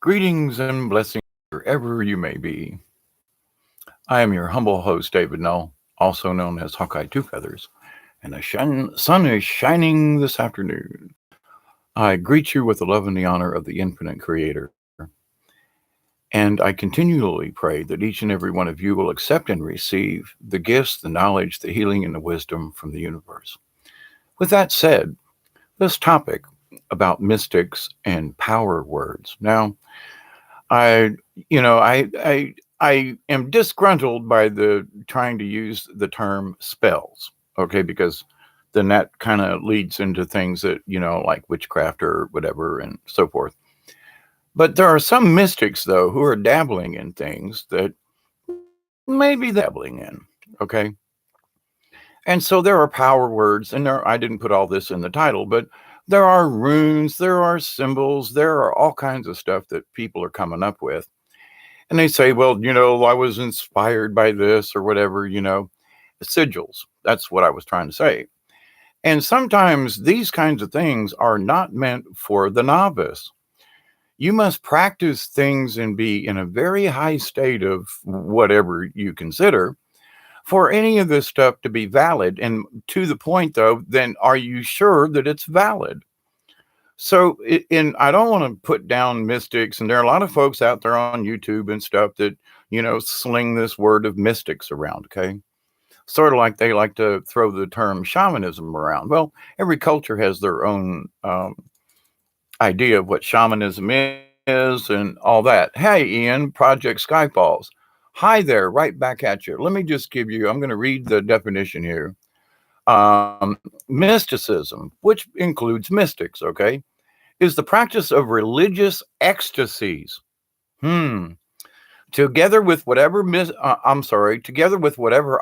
Greetings and blessings wherever you may be. I am your humble host, David Null, also known as Hawkeye Two Feathers, and the sun is shining this afternoon. I greet you with the love and the honor of the infinite creator. And I continually pray that each and every one of you will accept and receive the gifts, the knowledge, the healing, and the wisdom from the universe. With that said, this topic about mystics and power words. Now, I, I am disgruntled by the trying to use the term spells, okay, because then that kind of leads into things that, like witchcraft or whatever and so forth. But there are some mystics, though, who are dabbling in things that maybe they're dabbling in, okay? And so there are power words, and I didn't put all this in the title, but there are runes, there are symbols, there are all kinds of stuff that people are coming up with. And they say, well, I was inspired by this or whatever, sigils. That's what I was trying to say. And sometimes these kinds of things are not meant for the novice. You must practice things and be in a very high state of whatever you consider for any of this stuff to be valid. And to the point, though, then are you sure that it's valid? So, I don't want to put down mystics, and there are a lot of folks out there on YouTube and stuff that, sling this word of mystics around, okay? Sort of like they like to throw the term shamanism around. Well, every culture has their own idea of what shamanism is and all that. Hey, Ian, Project Skyfalls. Hi there, right back at you. Let me just I'm going to read the definition here. Mysticism, which includes mystics, okay, is the practice of religious ecstasies. Together with whatever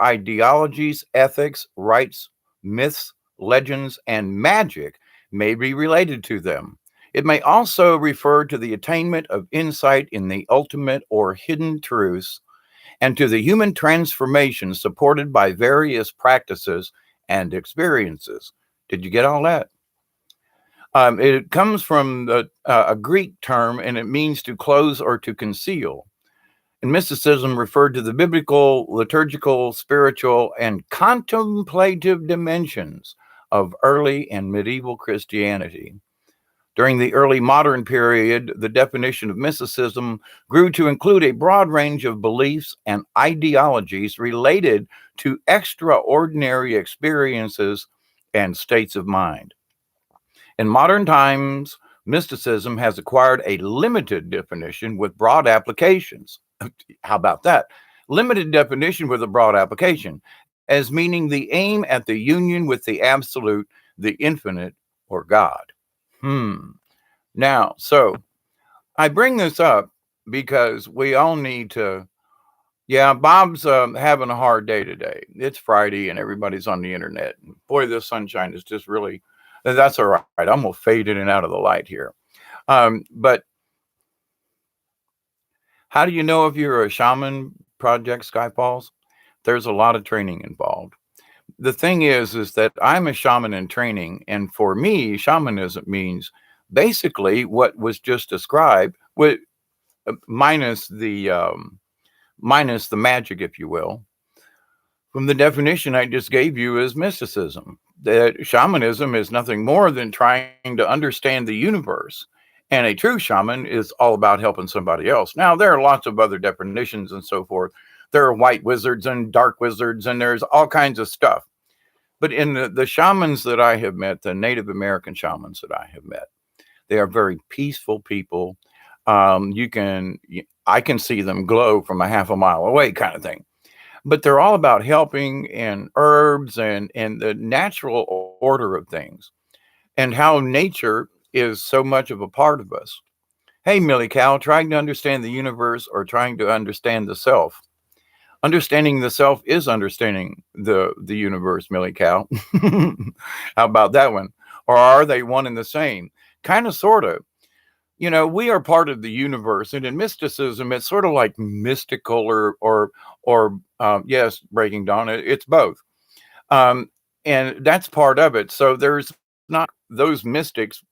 ideologies, ethics, rites, myths, legends, and magic may be related to them. It may also refer to the attainment of insight in the ultimate or hidden truths and to the human transformation supported by various practices and experiences. Did you get all that? It comes from a Greek term, and it means to close or to conceal. And mysticism referred to the biblical, liturgical, spiritual, and contemplative dimensions of early and medieval Christianity. During the early modern period, the definition of mysticism grew to include a broad range of beliefs and ideologies related to extraordinary experiences and states of mind. In modern times, mysticism has acquired a limited definition with broad applications. How about that? Limited definition with a broad application, as meaning the aim at the union with the absolute, the infinite, or God. Now, so I bring this up because we all need to. Yeah, Bob's having a hard day today. It's Friday and everybody's on the internet. Boy, this sunshine is just really, that's all right. I'm going to fade in and out of the light here. But how do you know if you're a shaman, Project Skyfalls? There's a lot of training involved. The thing is that I'm a shaman in training. And for me, shamanism means basically what was just described with minus the magic, if you will, from the definition I just gave you as mysticism. That shamanism is nothing more than trying to understand the universe. And a true shaman is all about helping somebody else. Now, there are lots of other definitions and so forth. There are white wizards and dark wizards, and there's all kinds of stuff. But in the shamans that I have met, the Native American shamans that I have met, they are very peaceful people. I can see them glow from a half a mile away, kind of thing. But they're all about helping and herbs and the natural order of things and how nature is so much of a part of us. Hey, Millie Cow, trying to understand the universe or trying to understand the self. Understanding the self is understanding the universe, Millie Cow. How about that one? Or are they one and the same? Kind of, sort of. We are part of the universe, and in mysticism, it's sort of like mystical or yes, Breaking Dawn. It's both, and that's part of it. So there's not those mystics,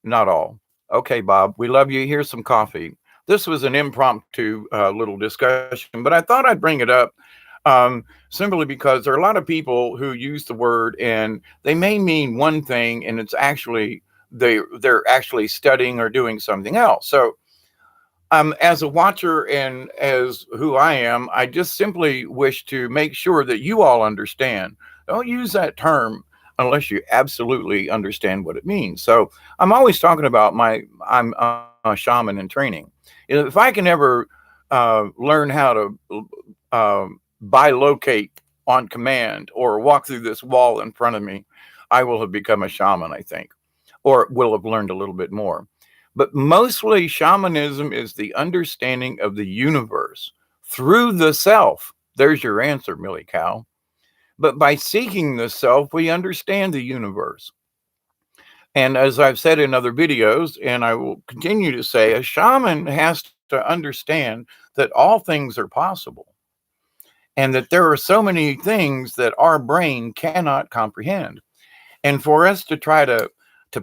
not all. Okay, Bob, we love you. Here's some coffee. This was an impromptu little discussion, but I thought I'd bring it up simply because there are a lot of people who use the word and they may mean one thing and it's actually they're actually studying or doing something else. So as a watcher and as who I am, I just simply wish to make sure that you all understand. Don't use that term unless you absolutely understand what it means. So I'm always talking about I'm a shaman in training. If I can ever learn how to bilocate on command or walk through this wall in front of me, I will have become a shaman, I think, or will have learned a little bit more. But mostly, shamanism is the understanding of the universe through the self. There's your answer, Millie Cow. But by seeking the self, we understand the universe. And as I've said in other videos, and I will continue to say, a shaman has to understand that all things are possible and that there are so many things that our brain cannot comprehend. And for us to try to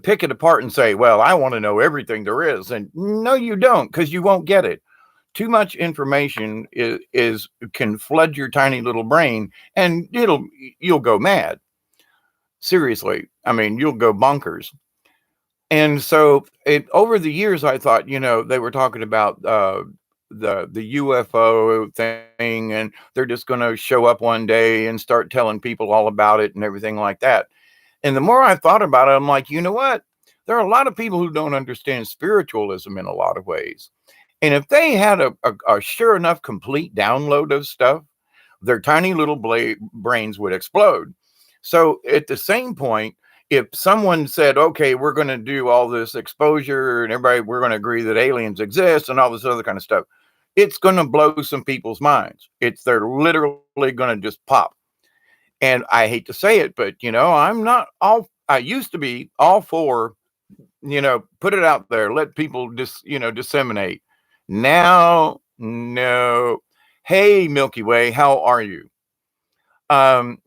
pick it apart and say, well, I want to know everything there is, and no, you don't, because you won't get it. Too much information is can flood your tiny little brain, and you'll go mad. Seriously, I mean, you'll go bonkers. And so, over the years, I thought, they were talking about the UFO thing, and they're just going to show up one day and start telling people all about it and everything like that. And the more I thought about it, I'm like, you know what? There are a lot of people who don't understand spiritualism in a lot of ways. And if they had a sure enough complete download of stuff, their tiny little brains would explode. So at the same point, if someone said, okay, we're going to do all this exposure and everybody, we're going to agree that aliens exist and all this other kind of stuff, it's going to blow some people's minds. They're literally going to just pop. And I hate to say it, but I used to be all for, put it out there, let people disseminate. Now, no. Hey, Milky Way, how are you? Um,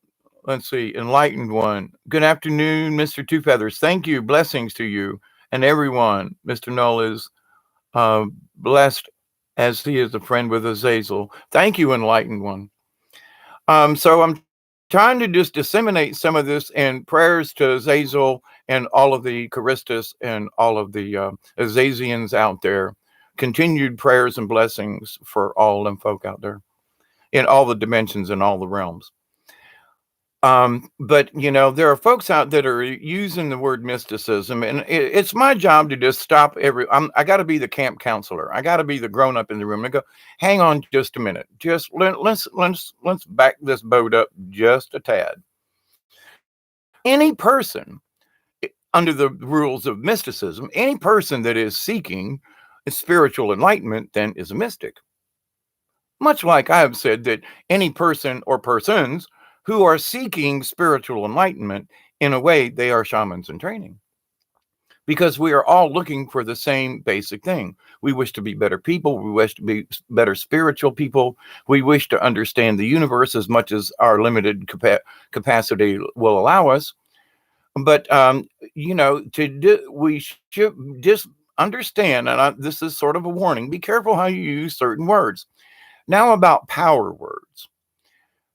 let's see, enlightened one. Good afternoon, Mr. Two Feathers. Thank you. Blessings to you and everyone. Mr. Null is blessed as he is a friend with Azazel. Thank you, enlightened one. So I'm trying to just disseminate some of this in prayers to Azazel and all of the Charistus and all of the Azazians out there. Continued prayers and blessings for all them folk out there in all the dimensions and all the realms. But there are folks out that are using the word mysticism, and it's my job to just stop I got to be the camp counselor. I got to be the grown up in the room and go, hang on just a minute. Just let's back this boat up just a tad. Any person under the rules of mysticism, any person that is seeking spiritual enlightenment then is a mystic. Much like I have said that any person or persons who are seeking spiritual enlightenment, in a way, they are shamans in training. Because we are all looking for the same basic thing. We wish to be better people. We wish to be better spiritual people. We wish to understand the universe as much as our limited capacity will allow us. But, we should just understand, and this is sort of a warning, be careful how you use certain words. Now about power words.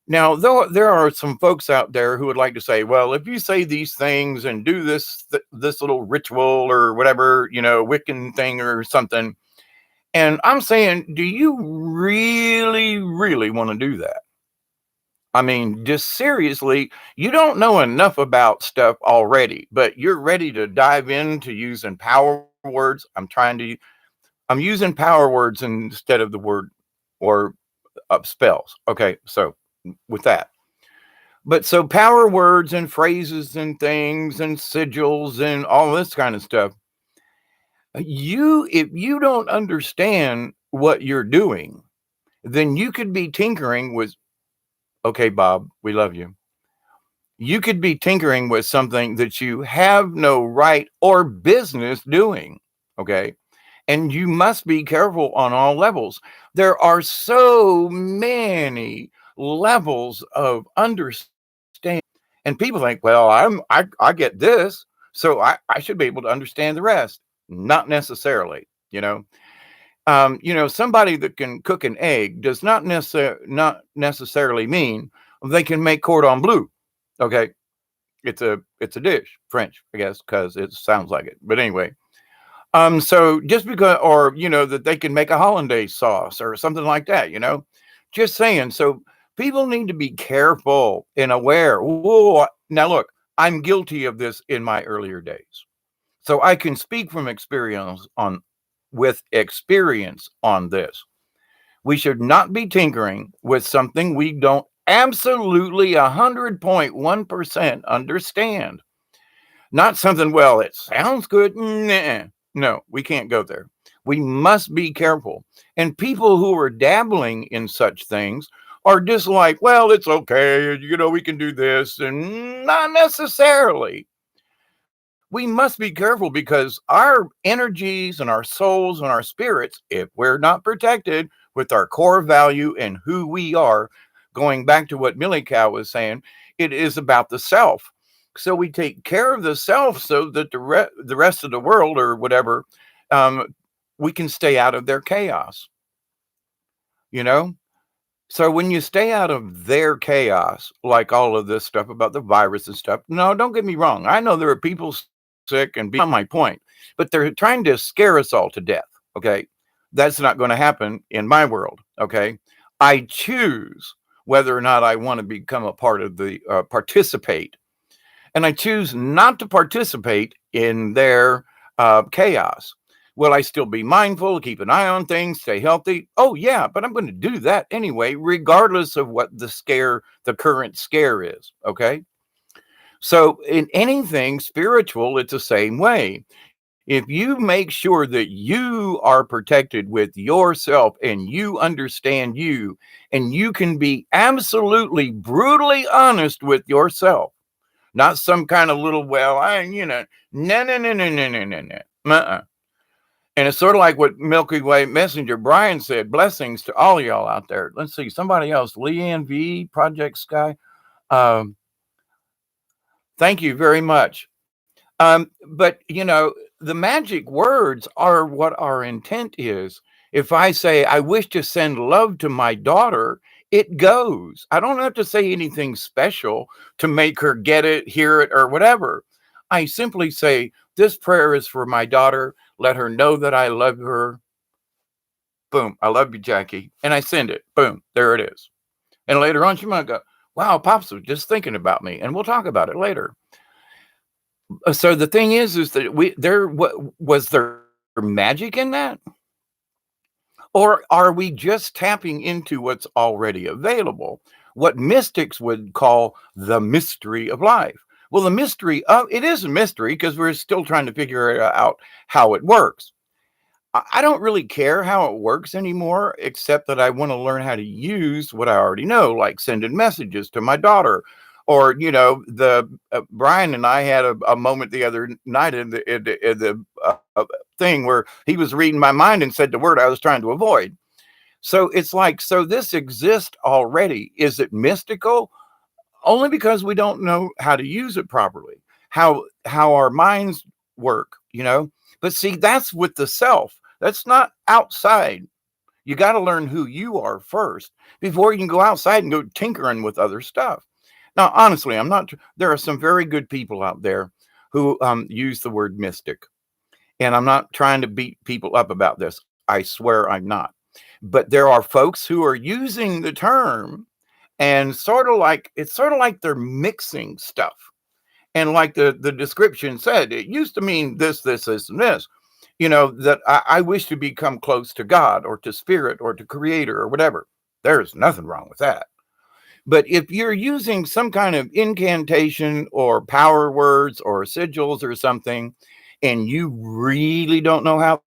Now, though there are some folks out there who would like to say, well, if you say these things and do this little ritual or whatever, Wiccan thing or something, and I'm saying, do you really, really want to do that? I mean, just seriously, you don't know enough about stuff already, but you're ready to dive into using power words. I'm using power words instead of the word or spells. Okay, so with that. But so power words and phrases and things and sigils and all this kind of stuff. If you don't understand what you're doing, then you could be tinkering with, okay, Bob, we love you. You could be tinkering with something that you have no right or business doing. Okay. And you must be careful on all levels. There are so many levels of understanding. And people think, well, I get this, so I should be able to understand the rest. Not necessarily, you know. Somebody that can cook an egg does not necessarily mean they can make cordon bleu. Okay, it's a dish, French, I guess, because it sounds like it. But anyway, so just because, or that they can make a hollandaise sauce or something like that, just saying. So people need to be careful and aware. Whoa, now look, I'm guilty of this in my earlier days, so I can speak from experience on with experience on this. We should not be tinkering with something we don't absolutely 100.1% understand. Not something, well, it sounds good. Nah. No, we can't go there. We must be careful. And people who are dabbling in such things are just like, well, it's okay. We can do this. And not necessarily. We must be careful because our energies and our souls and our spirits, if we're not protected with our core value and who we are, going back to what Millie Cow was saying, it is about the self. So we take care of the self so that the rest of the world or whatever, um, we can stay out of their chaos, you know? So when you stay out of their chaos, like all of this stuff about the virus and stuff, no, don't get me wrong. I know there are people sick and beyond my point, but they're trying to scare us all to death. Okay. That's not going to happen in my world. Okay. I choose whether or not I want to become a part of the participate, and I choose not to participate in their chaos. Will I still be mindful, keep an eye on things, stay healthy? Oh, yeah, but I'm going to do that anyway, regardless of what the current scare is. Okay. So, in anything spiritual, it's the same way. If you make sure that you are protected with yourself and you understand you, and you can be absolutely brutally honest with yourself, not some kind of little, well, no, no, no, no, no, no, no, no. Uh-uh. And it's sort of like what Milky Way Messenger Brian said. Blessings to all y'all out there. Let's see, somebody else, Leanne V, Project Sky. Um, thank you very much. But the magic words are what our intent is. If I say, I wish to send love to my daughter, it goes. I don't have to say anything special to make her get it, hear it, or whatever. I simply say, this prayer is for my daughter. Let her know that I love her. Boom. I love you, Jackie. And I send it. Boom. There it is. And later on, she might go, wow, Pops was just thinking about me. And we'll talk about it later. So the thing is that was there magic in that? Or are we just tapping into what's already available? What mystics would call the mystery of life. Well, the mystery of it is a mystery because we're still trying to figure out how it works. I don't really care how it works anymore, except that I want to learn how to use what I already know, like sending messages to my daughter. Or, the Brian and I had a moment the other night in the thing where he was reading my mind and said the word I was trying to avoid. So it's like, so this exists already. Is it mystical? Only because we don't know how to use it properly, how our minds work. But see, that's with the self. That's not outside. You got to learn who you are first before you can go outside and go tinkering with other stuff. Now, honestly, I'm not. There are some very good people out there who use the word mystic, and I'm not trying to beat people up about this. I swear I'm not. But there are folks who are using the term and sort of like they're mixing stuff. And like the description said, it used to mean this, this, this, and this. That I wish to become close to God or to spirit or to creator or whatever. There's nothing wrong with that. But if you're using some kind of incantation or power words or sigils or something, and you really don't know how,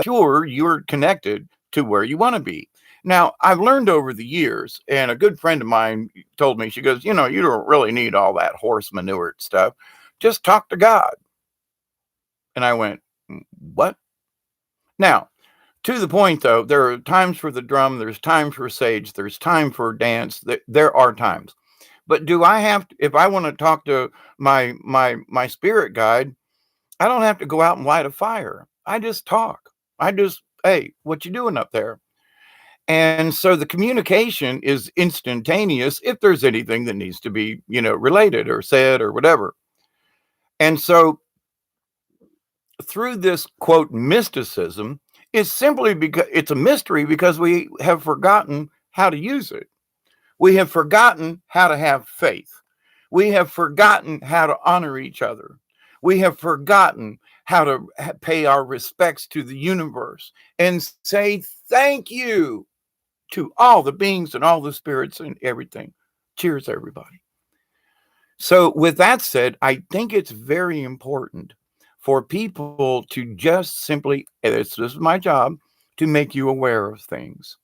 sure, you're connected to where you want to be. Now, I've learned over the years, and a good friend of mine told me, she goes, you don't really need all that horse manure stuff. Just talk to God. And I went, what? Now, to the point though, there are times for the drum, there's time for sage, there's time for dance. There are times. But do I have to, if I want to talk to my spirit guide, I don't have to go out and light a fire. I just talk. I just, hey, what you doing up there? And so the communication is instantaneous if there's anything that needs to be, related or said or whatever. And so through this quote mysticism, it's simply because it's a mystery because we have forgotten how to use it. We have forgotten how to have faith. We have forgotten how to honor each other. We have forgotten how to pay our respects to the universe and say thank you to all the beings and all the spirits and everything. Cheers, everybody. So, with that said, I think it's very important for people to just simply, this is my job, to make you aware of things.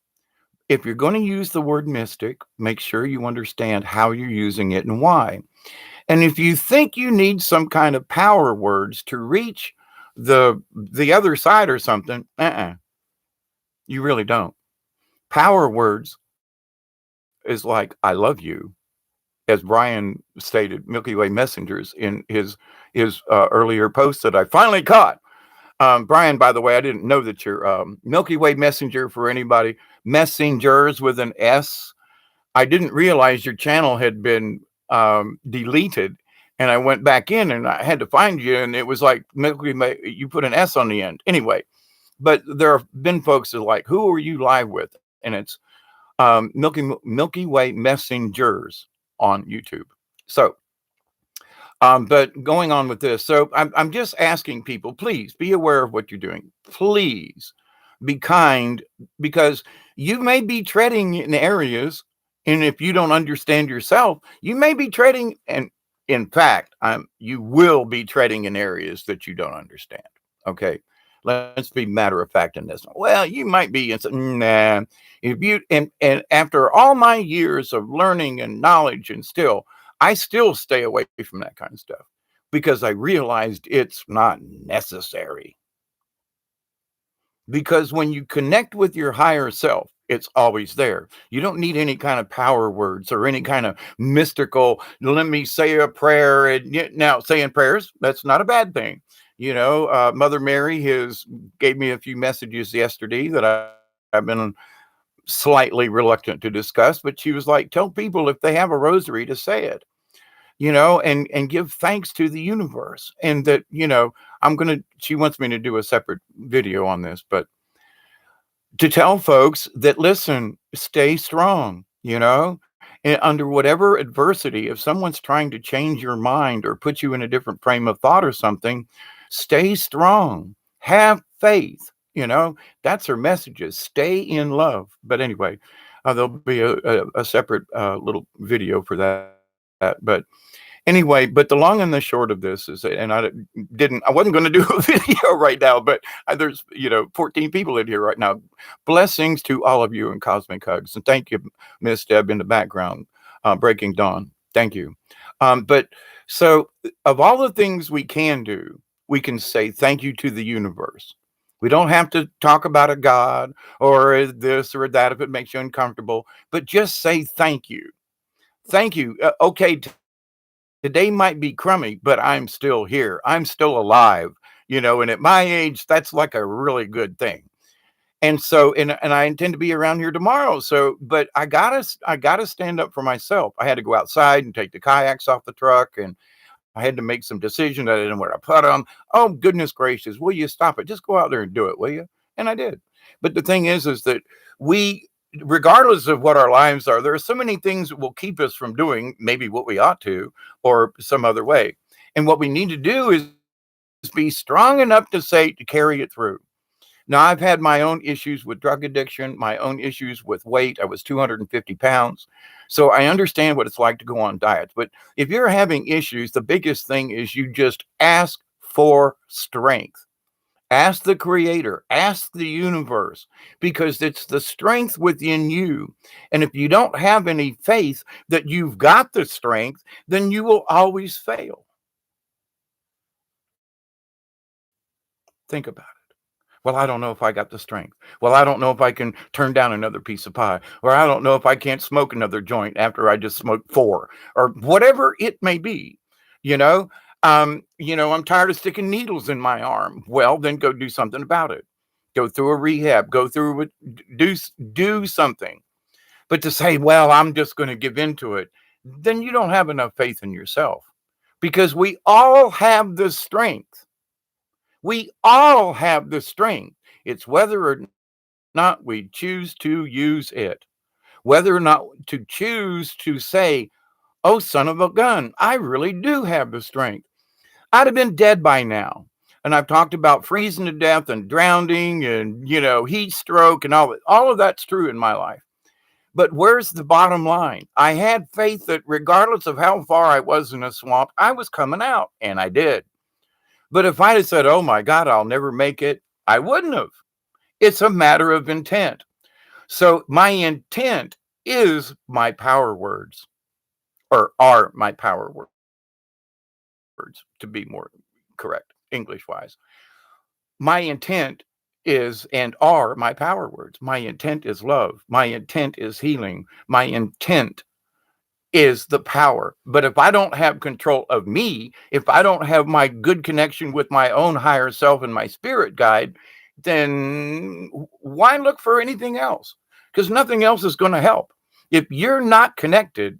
If you're going to use the word mystic, make sure you understand how you're using it and why. And if you think you need some kind of power words to reach the other side or something, you really don't. Power words is like I love you, as Brian stated, Milky Way messengers in his earlier post that I finally caught. Brian, by the way, I didn't know that you're Milky Way messenger for anybody. Messengers with an S. I didn't realize your channel had been deleted, and I went back in and I had to find you, and it was like Milky Way. You put an S on the end, anyway. But there have been folks that are like, "Who are you live with?" And it's Milky Way messengers on YouTube. So, but going on with this, so I'm just asking people, please be aware of what you're doing. Please be kind, because you may be treading in areas, and if you don't understand yourself, you may be treading, and in fact, you will be treading in areas that you don't understand. Okay, let's be matter of fact in this. Well, you might be in some, nah. If you and after all my years of learning and knowledge, and still, I still stay away from that kind of stuff because I realized it's not necessary. Because when you connect with your higher self, it's always there. You don't need any kind of power words or any kind of mystical, let me say a prayer. And now, saying prayers, that's not a bad thing. Mother Mary gave me a few messages yesterday that I've been slightly reluctant to discuss, but she was like, tell people if they have a rosary to say it, and give thanks to the universe. And that, she wants me to do a separate video on this, but to tell folks that, listen, stay strong, and under whatever adversity, if someone's trying to change your mind or put you in a different frame of thought or something, stay strong, have faith, that's her messages. Stay in love. But anyway, there'll be a separate little video for that. But anyway, but the long and the short of this is, and I wasn't going to do a video right now, but there's, 14 people in here right now. Blessings to all of you and cosmic hugs. And thank you, Miss Deb in the background, Breaking Dawn. Thank you. But so of all the things we can do, we can say thank you to the universe. We don't have to talk about a God or this or that if it makes you uncomfortable, but just say thank you. Thank you. Okay. Today might be crummy, but I'm still here. I'm still alive, and at my age, that's like a really good thing. And so, and I intend to be around here tomorrow. So, but I gotta stand up for myself. I had to go outside and take the kayaks off the truck, and I had to make some decisions. I didn't know where to put them. Oh, goodness gracious, will you stop it? Just go out there and do it, will you? And I did. But the thing is that we, regardless of what our lives are, there are so many things that will keep us from doing maybe what we ought to or some other way. And what we need to do is be strong enough to carry it through. Now, I've had my own issues with drug addiction, my own issues with weight. I was 250 pounds. So I understand what it's like to go on diets. But if you're having issues, the biggest thing is you just ask for strength. Ask the creator, ask the universe, because it's the strength within you. And if you don't have any faith that you've got the strength, then you will always fail. Think about it. Well, I don't know if I got the strength. Well, I don't know if I can turn down another piece of pie, or I don't know if I can't smoke another joint after I just smoked 4, or whatever it may be. You know, I'm tired of sticking needles in my arm. Well, then go do something about it. Go through a rehab. Go through it. Do something. But to say, well, I'm just going to give into it, then you don't have enough faith in yourself, because we all have the strength. We all have the strength. It's whether or not we choose to use it, whether or not to choose to say, oh, son of a gun, I really do have the strength. I'd have been dead by now. And I've talked about freezing to death and drowning and, heat stroke and all of that's true in my life. But where's the bottom line? I had faith that regardless of how far I was in a swamp, I was coming out, and I did. But if I'd have said, oh my God, I'll never make it, I wouldn't have. It's a matter of intent. So my intent is my power words, or are my power words, to be more correct, English wise. My intent is and are my power words. My intent is love. My intent is healing. My intent is the power. But if I don't have control of me, if I don't have my good connection with my own higher self and my spirit guide, then why look for anything else? Because nothing else is going to help. If you're not connected,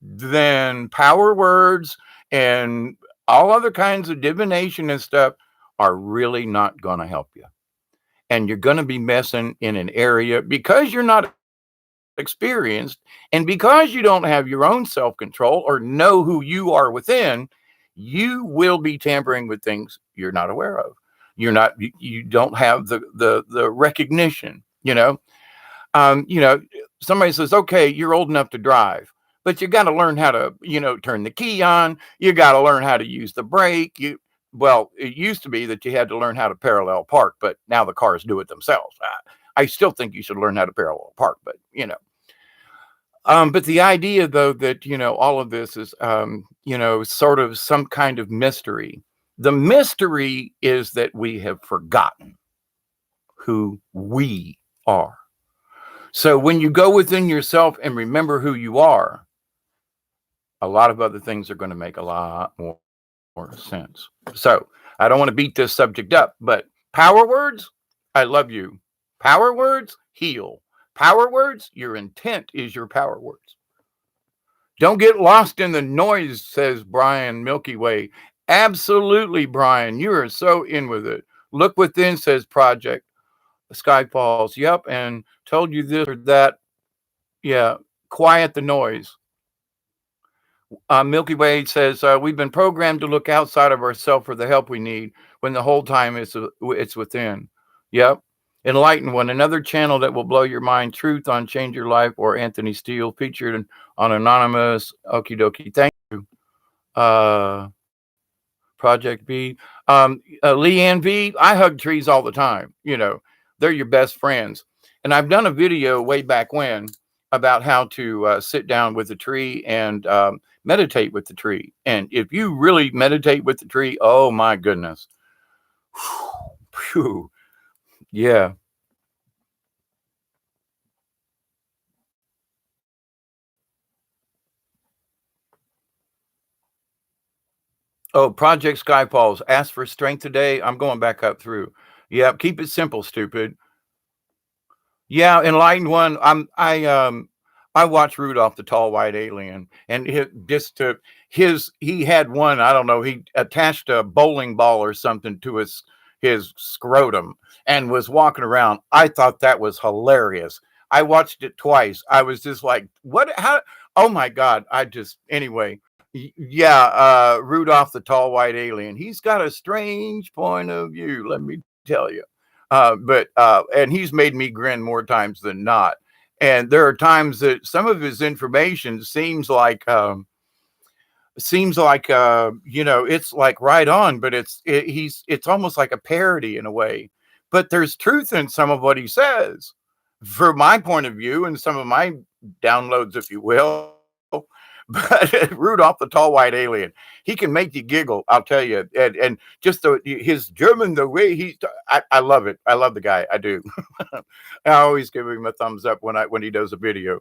then power words and all other kinds of divination and stuff are really not going to help you. And you're going to be messing in an area because you're not experienced, and because you don't have your own self-control or know who you are within, you will be tampering with things you're not aware of. You don't have the recognition. Somebody says, okay, you're old enough to drive, but you got to learn how to turn the key on. You got to learn how to use the brake. Well, it used to be that you had to learn how to parallel park, but now the cars do it themselves. I still think you should learn how to parallel park, but but the idea though that all of this is sort of some kind of mystery. The mystery is that we have forgotten who we are. So when you go within yourself and remember who you are, a lot of other things are going to make a lot more sense. So I don't want to beat this subject up, but power words, I love you. Power words, heal. Power words, your intent is your power words. Don't get lost in the noise, says Brian Milky Way. Absolutely, Brian. You are so in with it. Look within, says Project Sky Falls. Yep, and told you this or that. Yeah, quiet the noise. Milky Way says, we've been programmed to look outside of ourselves for the help we need when the whole time it's within. Yep. Enlightened One, another channel that will blow your mind. Truth on Change Your Life, or Anthony Steele, featured on Anonymous. Okie dokie. Thank you. Project B. Leanne V, I hug trees all the time. They're your best friends. And I've done a video way back when about how to sit down with a tree and meditate with the tree. And if you really meditate with the tree, oh my goodness. Whew. Yeah. Oh, Project Skyfalls. Ask for strength today. I'm going back up through. Yeah, keep it simple, stupid. Yeah, Enlightened One. I watched Rudolph the Tall White Alien, and he had one. I don't know. He attached a bowling ball or something to his scrotum and was walking around. I thought that was hilarious. I watched it twice. I was just like, what? How? Oh my God! Anyway. Yeah, Rudolph the Tall White Alien. He's got a strange point of view, let me tell you. And he's made me grin more times than not. And there are times that some of his information seems like it's like right on, but it's almost like a parody in a way. But there's truth in some of what he says, from my point of view, and some of my downloads, if you will. But Rudolph the Tall White Alien, he can make you giggle, I'll tell you. And just his German, the way I love it. I love the guy. I do. I always give him a thumbs up when he does a video.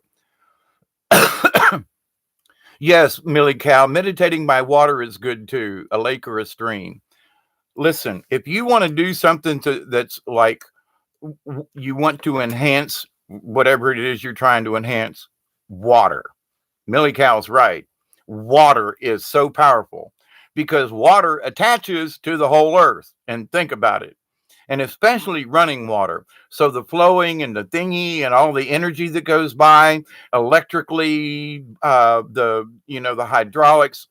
Yes, Millie Cow, meditating by water is good too, a lake or a stream. Listen, if you want to do something that's like you want to enhance whatever it is you're trying to enhance, water. Millie Cow's right. Water is so powerful because water attaches to the whole earth. And think about it. And especially running water. So the flowing and the thingy and all the energy that goes by electrically, the hydraulics.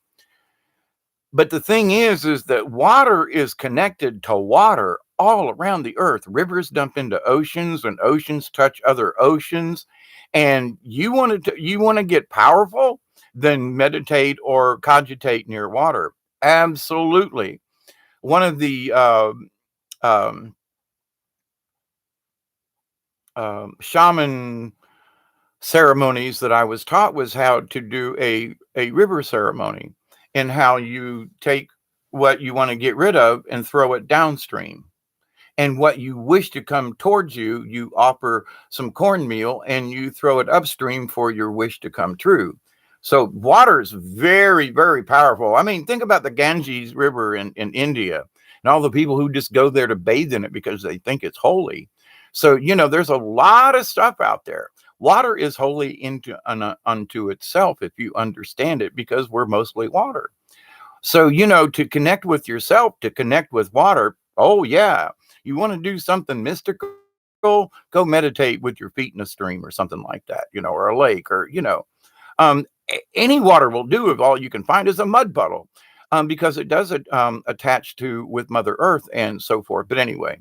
But the thing is that water is connected to water all around the earth. Rivers dump into oceans and oceans touch other oceans. And you want to get powerful, then meditate or cogitate near water. Absolutely. One of the um, shaman ceremonies that I was taught was how to do a river ceremony, and how you take what you want to get rid of and throw it downstream. And what you wish to come towards you, you offer some cornmeal and you throw it upstream for your wish to come true. So water is very, very powerful. I mean, think about the Ganges River in India and all the people who just go there to bathe in it because they think it's holy. So, there's a lot of stuff out there. Water is holy unto itself if you understand it, because we're mostly water. So, to connect with yourself, to connect with water, oh, yeah. You want to do something mystical? Go meditate with your feet in a stream or something like that, or a lake, or. Any water will do if all you can find is a mud puddle, because it does attach to with Mother Earth and so forth. But anyway,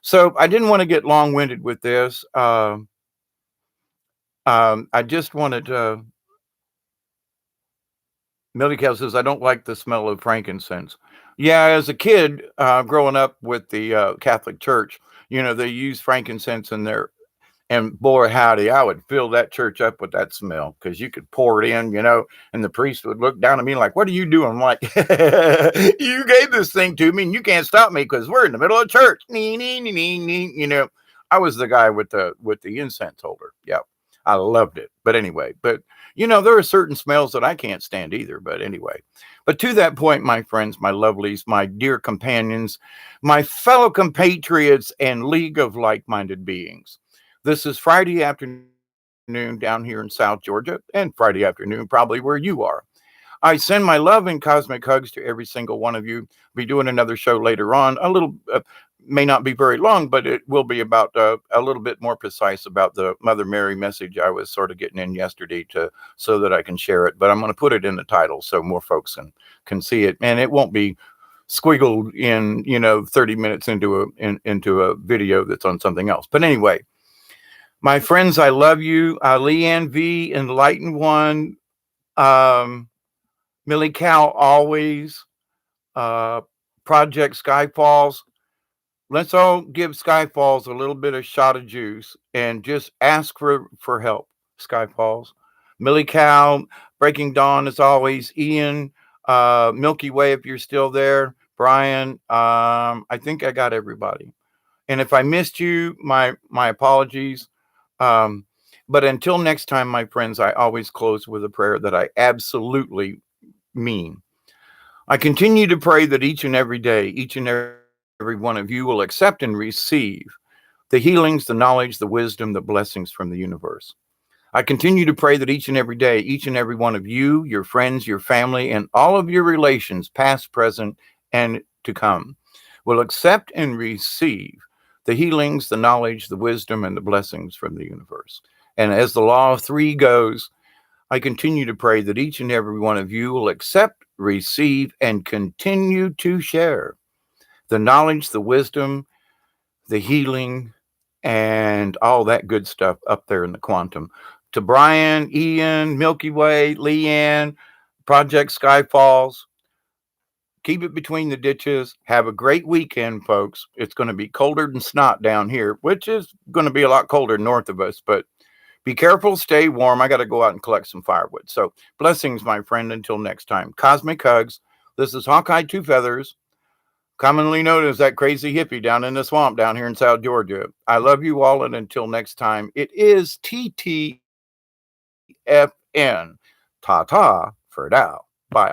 so I didn't want to get long winded with this. I just wanted to. Millie Cow says, I don't like the smell of frankincense. Yeah, as a kid, growing up with the Catholic Church, they use frankincense in their, and boy, howdy, I would fill that church up with that smell because you could pour it in, and the priest would look down at me like, what are you doing? I'm like, you gave this thing to me and you can't stop me because we're in the middle of church. Nee, nee, nee, nee, nee. I was the guy with the incense holder. Yeah, I loved it. But anyway, there are certain smells that I can't stand either. But anyway, but to that point, my friends, my lovelies, my dear companions, my fellow compatriots and league of like-minded beings. This is Friday afternoon down here in South Georgia, and Friday afternoon probably where you are. I send my love and cosmic hugs to every single one of you. Be doing another show later on. A little may not be very long, but it will be about a little bit more precise about the Mother Mary message I was sort of getting in yesterday, so that I can share it. But I'm going to put it in the title so more folks can see it, and it won't be squiggled in 30 minutes into a video that's on something else. But anyway, my friends, I love you. Leanne V, Enlightened One, Millie Cow, always, Project Skyfalls. Let's all give Skyfalls a little bit of shot of juice and just ask for help, Skyfalls. Millie Cow, Breaking Dawn, as always. Ian, Milky Way, if you're still there. Brian, I think I got everybody. And if I missed you, my apologies. But until next time, my friends, I always close with a prayer that I absolutely mean. I continue to pray that each and every day, each and every one of you will accept and receive the healings, the knowledge, the wisdom, the blessings from the universe. I continue to pray that each and every day, each and every one of you, your friends, your family, and all of your relations, past, present, and to come, will accept and receive the healings, the knowledge, the wisdom, and the blessings from the universe. And as the law of three goes, I continue to pray that each and every one of you will accept, receive, and continue to share the knowledge, the wisdom, the healing, and all that good stuff up there in the quantum. To Brian, Ian, Milky Way, Leanne, Project Skyfalls, keep it between the ditches. Have a great weekend, folks. It's going to be colder than snot down here, which is going to be a lot colder north of us, but be careful, stay warm. I got to go out and collect some firewood. So blessings, my friend, until next time. Cosmic hugs. This is Hawkeye Two Feathers, commonly known as that crazy hippie down in the swamp down here in South Georgia. I love you all, and until next time, it is TTFN. Ta-ta for now. for now.